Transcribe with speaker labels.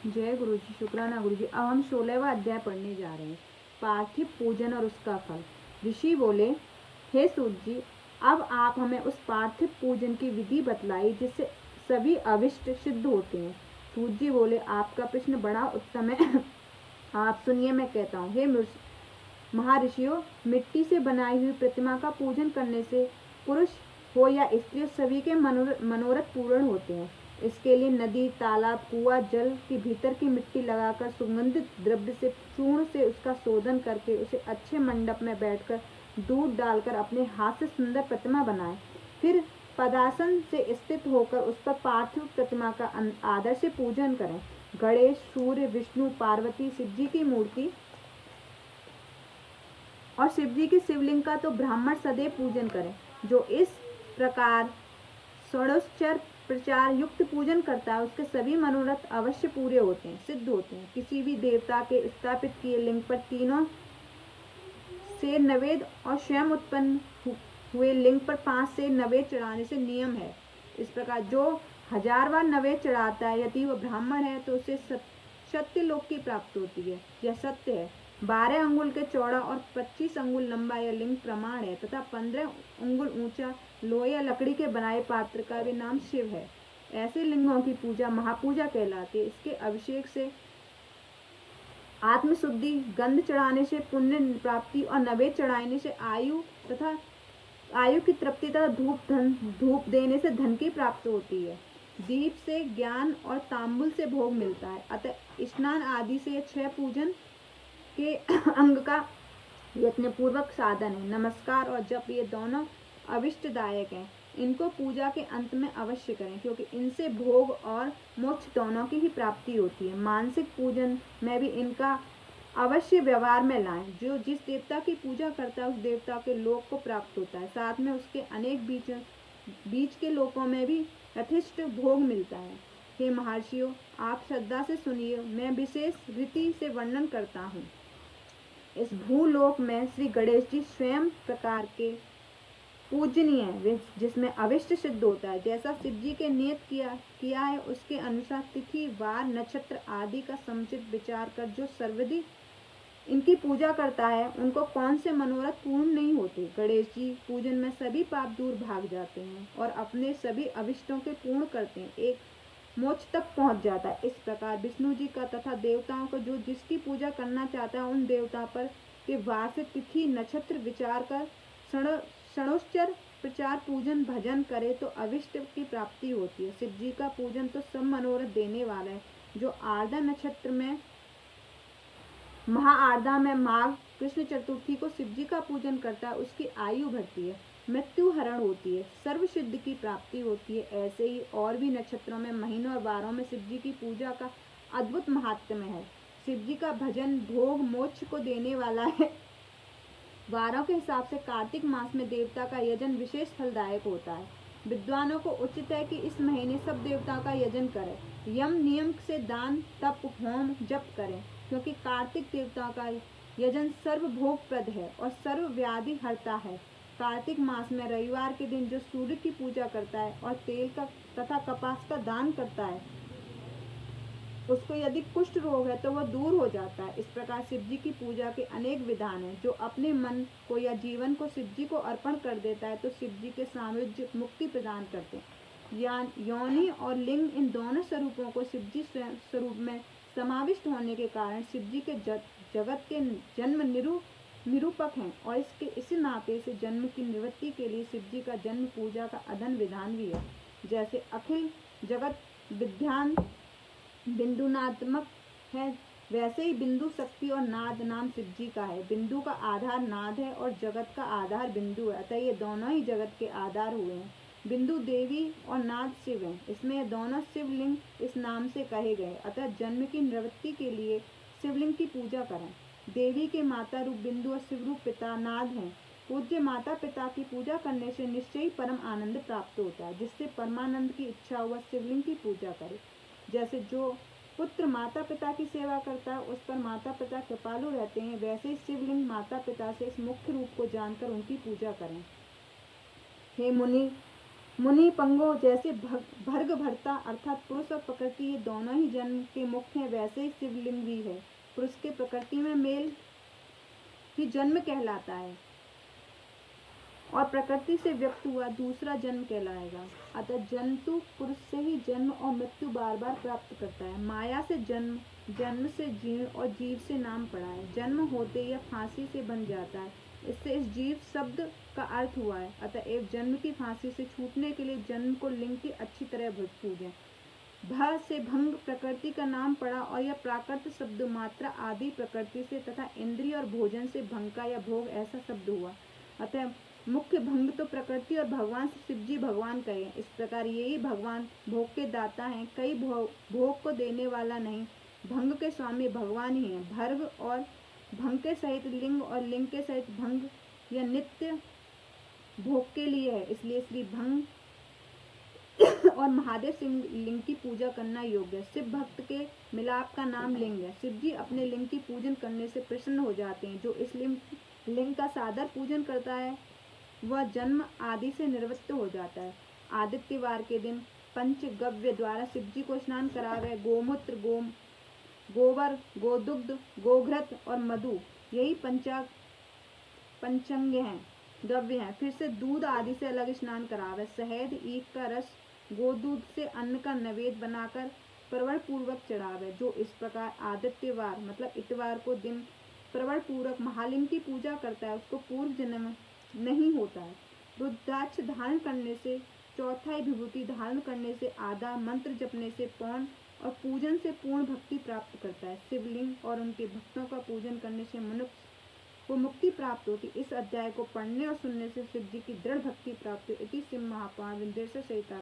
Speaker 1: जय गुरु जी, शुक्राना गुरु जी। अब हम 16वां अध्याय पढ़ने जा रहे हैं, पार्थिव पूजन और उसका फल। ऋषि बोले, हे सूत जी, अब आप हमें उस पार्थिव पूजन की विधि बतलाई जिससे सभी अविष्ट सिद्ध होते हैं। सूत जी बोले, आपका प्रश्न बड़ा उत्तम है। आप सुनिए, मैं कहता हूँ। हे महर्षियों, मिट्टी से बनाई हुई प्रतिमा का पूजन करने से पुरुष हो या स्त्री, सभी के मनोरथ पूर्ण होते हैं। इसके लिए नदी, तालाब, कुआं, जल के भीतर की मिट्टी लगाकर सुगंधित द्रव्य से चूर्ण से उसका शोधन करके उसे अच्छे मंडप में बैठकर दूध डालकर अपने हाथ से सुंदर प्रतिमा बनाएं। फिर पदासन से स्थित होकर उस पर पार्थिव प्रतिमा का आदर से पूजन करें। गणेश, सूर्य, विष्णु, पार्वती, शिव जी की मूर्ति और शिव जी के शिवलिंग का तो ब्राह्मण सदैव पूजन करें। जो इस प्रकार षोडशोपचार प्रचार युक्त पूजन करता है, उसके सभी मनोरथ अवश्य पूरे होते हैं, सिद्ध होते हैं। किसी भी देवता के स्थापित किए लिंग पर तीनों से नवेद और स्वयं उत्पन्न हुए लिंग पर 5 से नवेद चढ़ाने से नियम है। इस प्रकार जो 1000 बार नवेद चढ़ाता है, यदि वह ब्राह्मण है तो उसे सत्य लोक की प्राप्ति होती है। यह सत्य है। 12 अंगुल के चौड़ा और 25 अंगुल लंबा यह लिंग प्रमाण है तथा 15 अंगुल ऊंचा लोहे या लकड़ी के बनाए पात्र का भी नाम शिव है। ऐसे लिंगों की पूजा महापूजा कहलाती है। इसके अभिषेक से आत्मशुद्धि, गंध चढ़ाने से पुण्य प्राप्ति और नवेद चढ़ाने से आयु की तृप्ति तथा धूप देने से धन की प्राप्ति होती है। दीप से ज्ञान और तांबुल से भोग मिलता है। अतः स्नान आदि से 6 पूजन के अंग का यत्नपूर्वक साधन है। नमस्कार और जप ये दोनों अविष्टदायक हैं। इनको पूजा के अंत में अवश्य करें, क्योंकि इनसे भोग और मोक्ष दोनों की ही प्राप्ति होती है। मानसिक पूजन में भी इनका अवश्य व्यवहार में लाएं। जो जिस देवता की पूजा करता है, उस देवता के लोक को प्राप्त होता है। साथ में उसके अनेक बीच के लोकों में भी यथेष्ट भोग मिलता है। हे महर्षियों, आप श्रद्धा से सुनिए, मैं विशेष रीति से वर्णन करता हूँ। इस भूलोक में श्री गणेश जी स्वयं प्रकार के पूजनीय है, जिसमें अविष्ट सिद्ध होता है। जैसा शिव जी के नियत किया है, उसके अनुसार तिथि, वार, नक्षत्र आदि का समुचित विचार कर जो सर्वदा इनकी पूजा करता है, उनको कौन से मनोरथ पूर्ण नहीं होते। गणेश जी पूजन में सभी पाप दूर भाग जाते हैं और अपने सभी अभिष्टों के पूर्ण करते हैं। एक मोक्ष तक पहुंच जाता है। इस प्रकार विष्णु जी का तथा देवताओं को जो जिसकी पूजा करना चाहता है, उन देवता पर के वार से तिथि नक्षत्र विचार कर षोडशोपचार प्रचार पूजन भजन करे तो अविष्ट की प्राप्ति होती है। शिव जी का पूजन तो सब मनोरथ देने वाला है। जो आर्द्रा नक्षत्र में महाआर्द्रा में माघ कृष्ण चतुर्थी को शिव जी का पूजन करता है, उसकी आयु बढ़ती है, मृत्यु हरण होती है, सर्व सिद्ध की प्राप्ति होती है। ऐसे ही और भी नक्षत्रों में, महीनों और वारों में शिव जी की पूजा का अद्भुत महात्म्य है। शिव जी का भजन भोग मोक्ष को देने वाला है। वारों के हिसाब से कार्तिक मास में देवता का यजन विशेष फलदायक होता है। विद्वानों को उचित है कि इस महीने सब देवताओं का यजन करें। यम नियम से दान, तप, होम, जप करें, क्योंकि कार्तिक देवताओं का यजन सर्वभोगप्रद है और सर्व व्याधि हरता है। कार्तिक मास में रविवार के दिन जो सूर्य की पूजा करता है और तेल का तथा कपास का दान करता है, उसको यदि कुष्ठ रोग है तो वह दूर हो जाता है। इस प्रकार शिव जी की पूजा के अनेक विधान हैं। जो अपने मन को या जीवन को शिव जी को अर्पण कर देता है, तो शिव जी के साम्राज्य मुक्ति प्रदान करते हैं। योनि और लिंग, इन दोनों स्वरूपों को शिव जी स्वरूप में समाविष्ट होने के कारण शिव जी के जगत के जन्म निरूपक हैं और इसी नाते से जन्म की निवृत्ति के लिए शिव जी का जन्म पूजा का अदन विधान भी है। जैसे अखिल जगत विद्यान बिंदुनात्मक है, वैसे ही बिंदु शक्ति और नाद नाम शिव जी का है। बिंदु का आधार नाद है और जगत का आधार बिंदु है, अतः ये दोनों ही जगत के आधार हुए हैं। बिंदु देवी और नाद शिव हैं, इसमें ये दोनों शिवलिंग इस नाम से कहे गए। अतः जन्म की निवृत्ति के लिए शिवलिंग की पूजा करें। देवी के माता रूप बिंदु और शिव रूप पिता नाद हैं। पूज्य माता पिता की पूजा करने से निश्चय ही परम आनंद प्राप्त होता है। जिससे परमानंद की इच्छा हुआ शिवलिंग की पूजा करे। जैसे जो पुत्र माता पिता की सेवा करता है, उस पर माता पिता कृपालु रहते हैं, वैसे ही शिवलिंग माता पिता से इस मुख्य रूप को जानकर उनकी पूजा करें। हे मुनि, मुनि पंगो जैसे भर्ग भर्ता अर्थात पुरुष और प्रकृति ये दोनों ही जन्म के मुख्य हैं, वैसे ही शिवलिंग भी है। पुरुष के प्रकृति में मेल ही जन्म कहलाता है और प्रकृति से व्यक्त हुआ दूसरा जन्म कहलाएगा। अतः जंतु पुरुष से ही जन्म और मृत्यु बार बार प्राप्त करता है। माया से जन्म, जन्म से जीव और जीव से नाम पड़ा है। जन्म होते यह फांसी से बन जाता है, इससे इस जीव शब्द का अर्थ हुआ है। अतएव जन्म की फांसी से छूटने के लिए जन्म को लिंग की अच्छी तरह पूजें। भ से भंग प्रकृति का नाम पड़ा और यह प्राकृत शब्द मात्रा आदि प्रकृति से तथा इंद्रिय और भोजन से भंग का या भोग ऐसा शब्द हुआ। अतः मुख्य भंग तो प्रकृति और भगवान से शिव जी भगवान कहे। इस प्रकार यही भगवान भोग के दाता हैं, कई भोग को देने वाला नहीं। भंग के स्वामी भगवान ही हैं। भर्ग और भंग के सहित लिंग और लिंग के सहित भंग यह नित्य भोग के लिए है, इसलिए श्री भंग और महादेव शिव लिंग की पूजा करना योग्य है। शिव भक्त के मिलाप का नाम लिंग है। शिव जी अपने लिंग की पूजन करने से प्रसन्न हो जाते हैं। जो इस लिंग का सादर पूजन करता है वह जन्म आदि से निवृत्त हो जाता है। आदित्यवार के दिन पंचगव्य द्वारा शिव जी को स्नान करावे। गोमूत्र, गोबर, गोदुग्ध, गोघृत और मधु यही पंचांग हैं, द्रव्य हैं। फिर से दूध आदि से अलग स्नान करावे। शहद, ईख का रस, गोदूध से अन्न का नैवेद्य बनाकर प्रवण पूर्वक चढ़ावे। जो इस प्रकार आदित्यवार मतलब इतवार को दिन प्रवण पूर्वक महालिंग की पूजा करता है उसको पूर्व जन्म नहीं होता है। रुद्राक्ष धारण करने से, चौथाई विभूति धारण करने से, आधा मंत्र जपने से, पौन और पूजन से पूर्ण भक्ति प्राप्त करता है। शिवलिंग और उनके भक्तों का पूजन करने से मनुष्य को मुक्ति प्राप्त होती। इस अध्याय को पढ़ने और सुनने से शिव जी की दृढ़ भक्ति प्राप्त हुई। इति शिव महापुराण विंध्येश्वर सहिता